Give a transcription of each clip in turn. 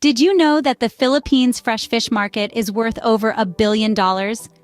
Did you know that the Philippines fresh fish market is worth over $1 billion?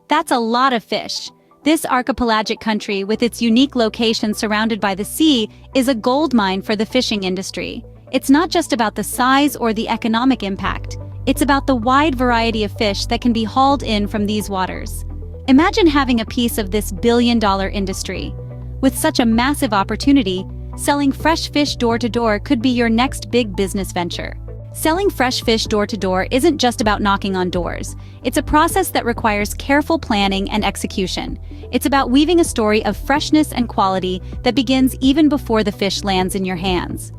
That's a lot of fish. This archipelagic country, with its unique location surrounded by the sea, is a goldmine for the fishing industry. It's not just about the size or the economic impact. It's about the wide variety of fish that can be hauled in from these waters. Imagine having a piece of this billion-dollar industry. With such a massive opportunity, selling fresh fish door-to-door could be your next big business venture. Selling fresh fish door-to-door isn't just about knocking on doors. It's a process that requires careful planning and execution. It's about weaving a story of freshness and quality that begins even before the fish lands in your hands.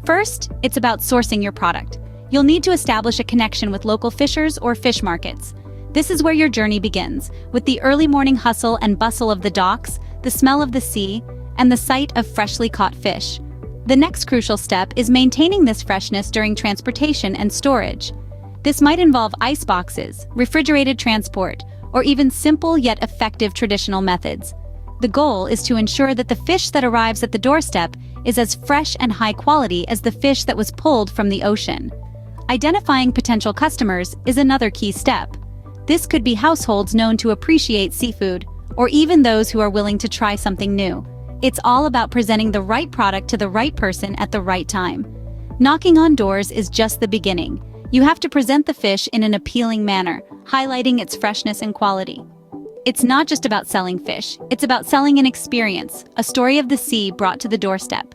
First, it's about sourcing your product. You'll need to establish a connection with local fishers or fish markets. This is where your journey begins, with the early morning hustle and bustle of the docks, the smell of the sea, and the sight of freshly caught fish. The next crucial step is maintaining this freshness during transportation and storage. This might involve ice boxes, refrigerated transport, or even simple yet effective traditional methods. The goal is to ensure that the fish that arrives at the doorstep is as fresh and high quality as the fish that was pulled from the ocean. Identifying potential customers is another key step. This could be households known to appreciate seafood, or even those who are willing to try something new. It's all about presenting the right product to the right person at the right time. Knocking on doors is just the beginning. You have to present the fish in an appealing manner, highlighting its freshness and quality. It's not just about selling fish, it's about selling an experience, a story of the sea brought to the doorstep.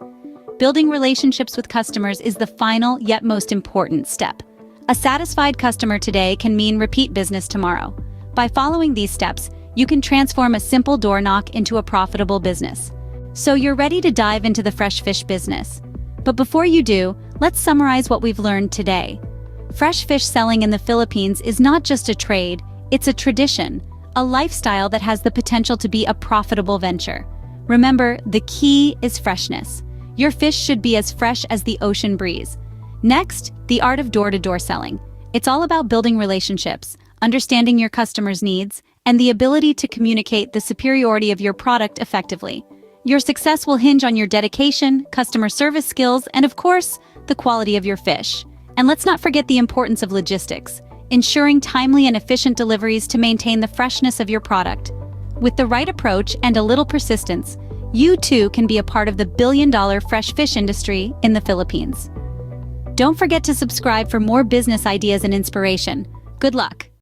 Building relationships with customers is the final yet most important step. A satisfied customer today can mean repeat business tomorrow. By following these steps, you can transform a simple door knock into a profitable business. So you're ready to dive into the fresh fish business. But before you do, let's summarize what we've learned today. Fresh fish selling in the Philippines is not just a trade, it's a tradition, a lifestyle that has the potential to be a profitable venture. Remember, the key is freshness. Your fish should be as fresh as the ocean breeze. Next, the art of door-to-door selling. It's all about building relationships, understanding your customers' needs, and the ability to communicate the superiority of your product effectively. Your success will hinge on your dedication, customer service skills, and of course, the quality of your fish. And let's not forget the importance of logistics, ensuring timely and efficient deliveries to maintain the freshness of your product. With the right approach and a little persistence, you too can be a part of the billion-dollar fresh fish industry in the Philippines. Don't forget to subscribe for more business ideas and inspiration. Good luck!